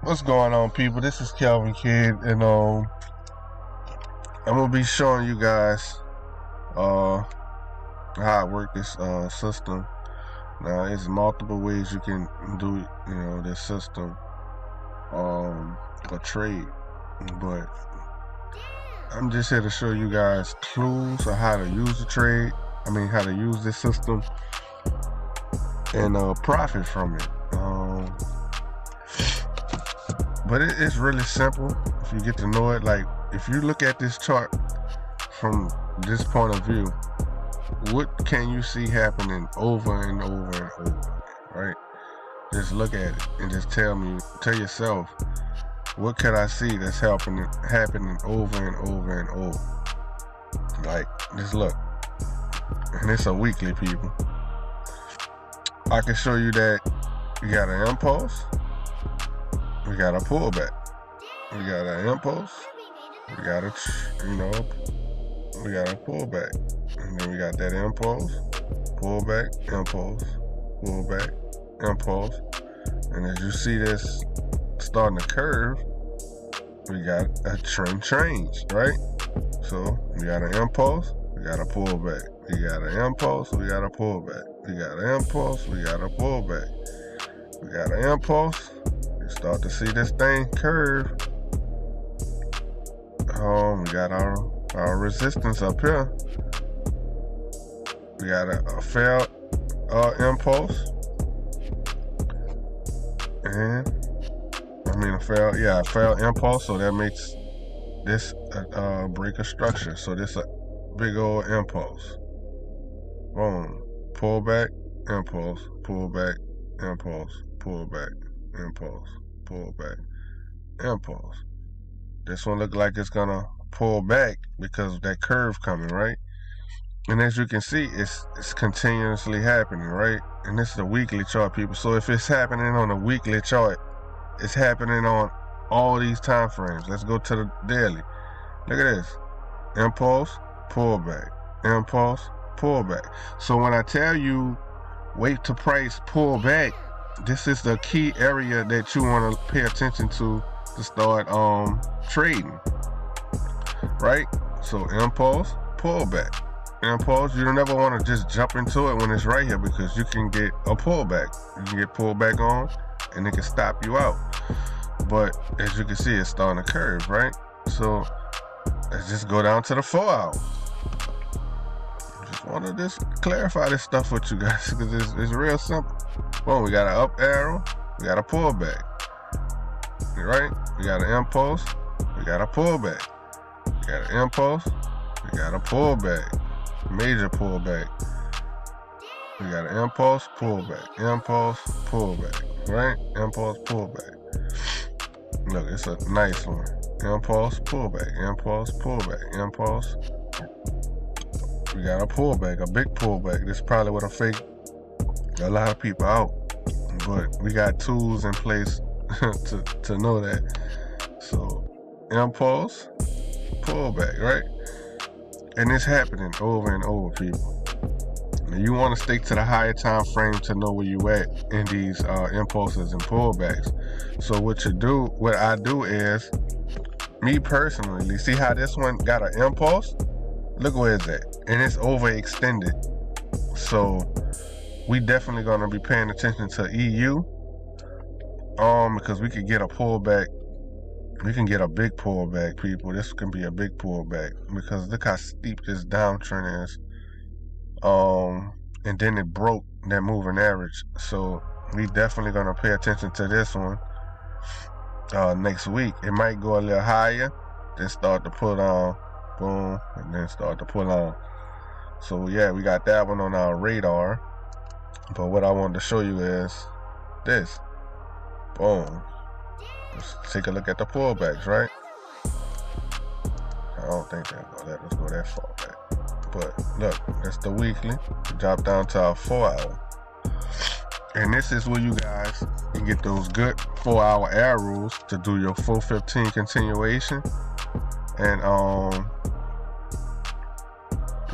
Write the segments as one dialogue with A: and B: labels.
A: What's going on, people? This is Calvin Kidd, and I'm gonna be showing you guys how I work this system. Now, there's multiple ways you can do this system a trade, but I'm just here to show you guys clues of how to use the trade. How to use this system and profit from it. But it's really simple if you get to know it. Like, if you look at this chart from this point of view, what can you see happening over and over and over, right? Just look at it and just tell yourself, what could I see that's happening over and over and over? Like, just look. And it's a weekly, people. I can show you that you got an impulse, we got a pullback, we got an impulse, we got a pullback, and then we got that impulse, pullback, impulse, pullback, impulse. And as you see this starting to curve, we got a trend change, right? So we got an impulse, we got a pullback, we got an impulse, we got a pullback, we got an impulse, we got a pullback, we got an impulse. You start to see this thing curve. We got our resistance up here. We got a failed impulse, and a failed impulse. So that makes this break of structure. So this a big old impulse. Boom. Pullback, impulse, pullback, impulse, pullback, impulse, pullback, impulse. This one look like it's gonna pull back because of that curve coming, right? And as you can see, it's continuously happening, right? And this is the weekly chart, people. So if it's happening on a weekly chart, it's happening on all these time frames. Let's go to the daily. Look at this. Impulse, pullback, impulse, pullback. So when I tell you wait to price pull back, this is the key area that you want to pay attention to start trading, right? So impulse, pullback, impulse. You don't ever want to just jump into it when it's right here, because you can get a pullback. You can get pulled back on, and it can stop you out. But as you can see, it's starting to curve, right? So let's just go down to the 4 hour. Just want to just clarify this stuff with you guys, because it's real simple. Boom, we got an up arrow, we got a pullback, right? We got an impulse, we got a pullback, we got an impulse, we got a pullback, major pullback, we got an impulse, pullback, impulse, pullback, right? Impulse, pullback. Look, it's a nice one. Impulse, pullback, impulse, pullback, impulse. We got a pullback, a big pullback. This probably would have faked a lot of people out, but we got tools in place to know that. So impulse, pullback, right? And it's happening over and over, people. And you want to stick to the higher time frame to know where you at in these impulses and pullbacks. So what I do is, me personally, see how this one got an impulse? Look where it's at, and it's overextended. So we definitely gonna be paying attention to EU, because we could get a pullback. We can get a big pullback, people. This can be a big pullback, because look how steep this downtrend is. And then it broke that moving average. So we definitely gonna pay attention to this one next week. It might go a little higher, then start to pull on, boom, and then start to pull on. So yeah, we got that one on our radar. But what I wanted to show you is this. Boom. Let's take a look at the pullbacks, right? I don't think they'll let us go that far back. But look, that's the weekly. We drop down to our 4 hour. And this is where you guys can get those good 4 hour arrows to do your 415 continuation and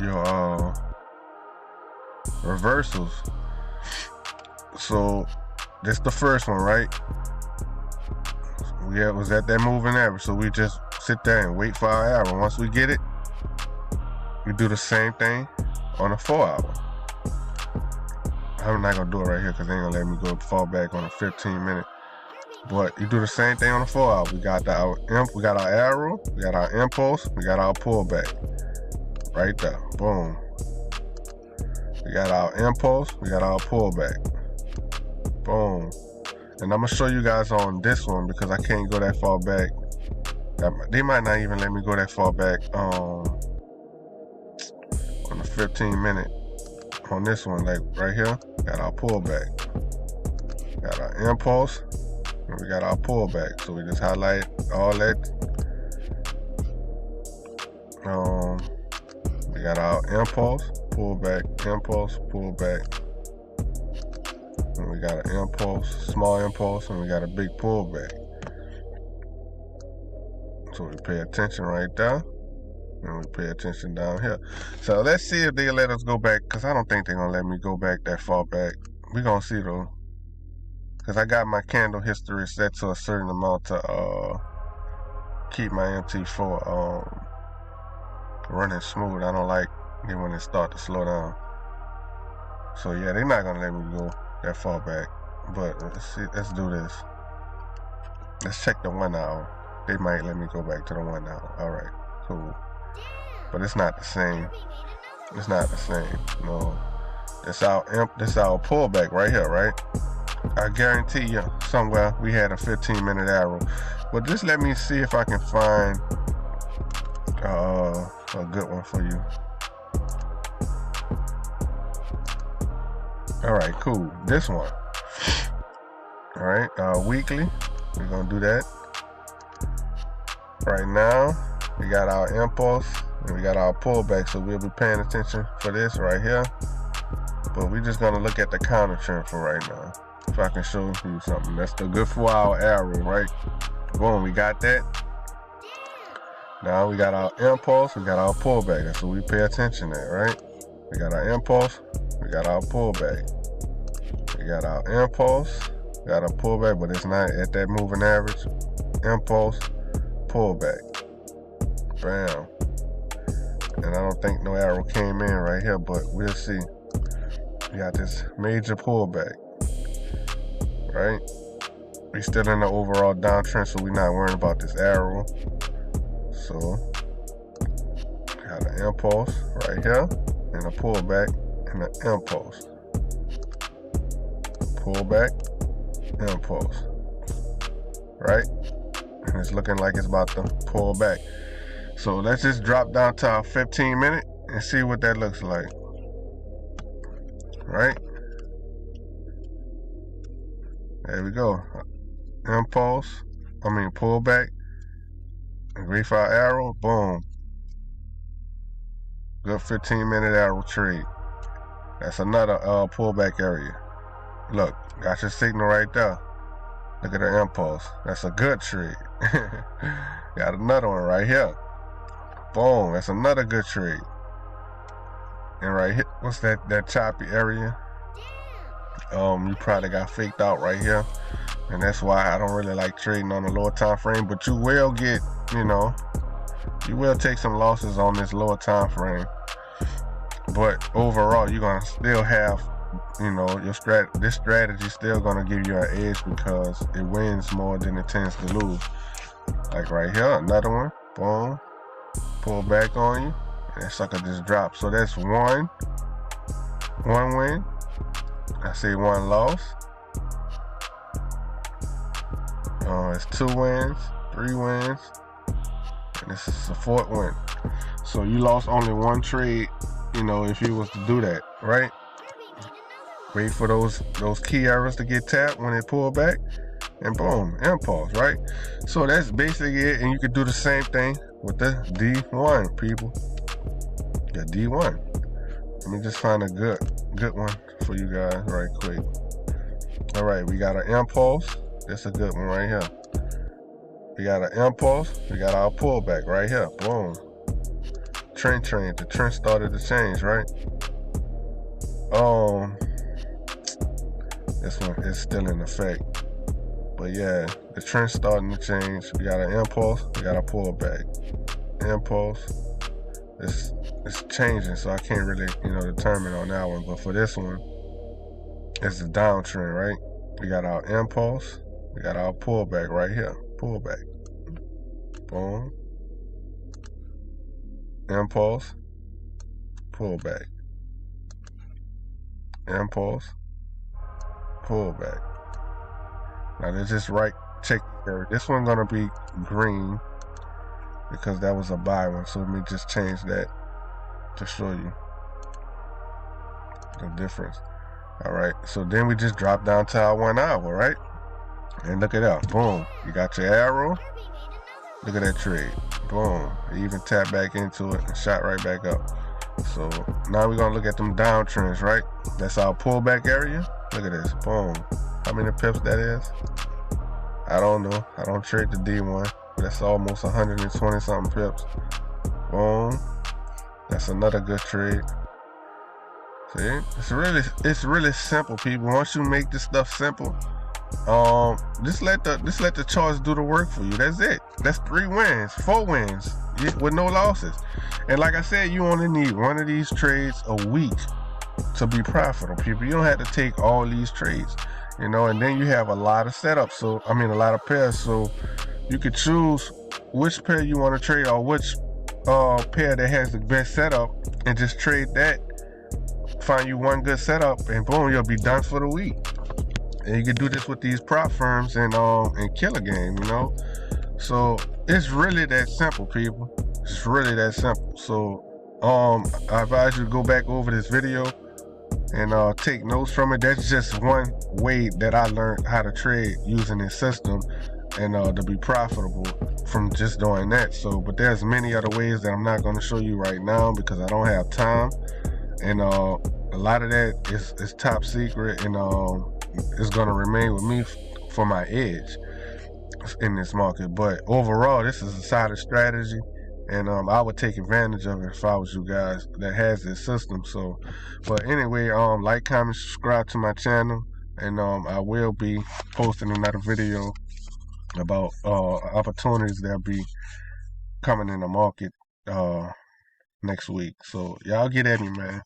A: your reversals. So this the first one, right? we was at that moving average, so we just sit there and wait for our arrow. Once we get it, we do the same thing on a 4 hour. I'm not gonna do it right here because they ain't gonna let me go fall back on a 15-minute. But you do the same thing on a 4 hour. We got our arrow, we got our impulse, we got our pullback. Right there. Boom. We got our impulse, we got our pullback. Boom. And I'm gonna show you guys on this one because I can't go that far back. They might not even let me go that far back on the 15-minute. On this one, like right here, got our pullback. Got our impulse, and we got our pullback. So we just highlight all that. We got our impulse, pullback, impulse, pullback. And we got an impulse, small impulse, and we got a big pullback. So we pay attention right there. And we pay attention down here. So let's see if they let us go back, because I don't think they're going to let me go back that far back. We're going to see though. Because I got my candle history set to a certain amount to keep my MT4 running smooth. I don't like it when it start to slow down. So yeah, they're not going to let me go that far back. But let's see, let's do this. Let's check the 1 hour. They might let me go back to the 1 hour. Alright, cool. But it's not the same. It's not the same. No. This our pullback right here, right? I guarantee you somewhere we had a 15-minute arrow. But just let me see if I can find a good one for you. Alright, cool. This one. Alright, weekly. We're gonna do that. Right now, we got our impulse and we got our pullback, so we'll be paying attention for this right here. But we're just gonna look at the counter trend for right now. If I can show you something. That's the good 4 hour arrow, right? Boom, we got that. Now we got our impulse, we got our pullback. That's what we pay attention at, right? We got our impulse, we got our pullback. We got our impulse, we got our pullback, but it's not at that moving average. Impulse, pullback. Bam. And I don't think no arrow came in right here, but we'll see. We got this major pullback. Right? We still in the overall downtrend, so we're not worrying about this arrow. So got an impulse right here, and a pullback, and an impulse. Pullback, impulse. Right? And it's looking like it's about to pull back. So let's just drop down to our 15-minute and see what that looks like. Right? There we go. Impulse. Pullback. Agree for our arrow. Boom. Good 15-minute arrow trade. That's another pullback area. Look, got your signal right there. Look at the impulse. That's a good trade. Got another one right here. Boom. That's another good trade. And right here, what's that choppy area? You probably got faked out right here. And that's why I don't really like trading on the lower time frame. But you will get, you will take some losses on this lower time frame. But overall, you're gonna still have, this strategy still gonna give you an edge because it wins more than it tends to lose. Like right here, another one, boom, pull back on you, and that sucker just dropped. So that's one win. I say one loss. It's 2 wins, 3 wins, and this is a 4th win. So you lost only 1 trade, if you was to do that, right? Wait for those key areas to get tapped when it pull back, and boom, impulse, right? So that's basically it, and you could do the same thing with the D1, people. The D1. Let me just find a good one for you guys right quick. All right, we got an impulse. That's a good one right here. We got an impulse. We got our pullback right here. Boom. Trend change. The trend started to change, right? This one is still in effect. But yeah, the trend's starting to change. We got an impulse, we got a pullback. Impulse, it's changing, so I can't really, determine on that one. But for this one, it's a downtrend, right? We got our impulse, we got our pullback right here. Pullback. Boom. Impulse, pullback. Impulse, pullback. Now let's just check here. This one gonna be green because that was a buy one. So let me just change that to show you the difference. All right, so then we just drop down to our 1 hour, right? And look at that, boom. You got your arrow. Look at that trade, boom. You even tap back into it and shot right back up. So now we're gonna look at them downtrends, right? That's our pullback area. Look at this, boom. How many pips that is? I don't know. I don't trade the D1. That's almost 120 something pips. Boom. That's another good trade. See, it's really simple, people. Once you make this stuff simple, just let the charts do the work for you. That's it. That's 3 wins, 4 wins with no losses. And like I said, you only need one of these trades a week to be profitable, people. You don't have to take all these trades, and then you have a lot of setups. So a lot of pairs. So you could choose which pair you want to trade or which pair that has the best setup, and just trade that. Find you one good setup, and boom, you'll be done for the week. And you can do this with these prop firms and kill a game, So it's really that simple, people. It's really that simple. So I advise you to go back over this video and take notes from it. That's just one way that I learned how to trade using this system and to be profitable from just doing that. So, but there's many other ways that I'm not going to show you right now because I don't have time. And a lot of that is top secret, and it's going to remain with me for my edge in this market. But overall, this is a solid strategy, and I would take advantage of it if I was you guys that has this system. So, but anyway, like, comment, subscribe to my channel, and I will be posting another video about opportunities that'll be coming in the market next week. So y'all get at me, man.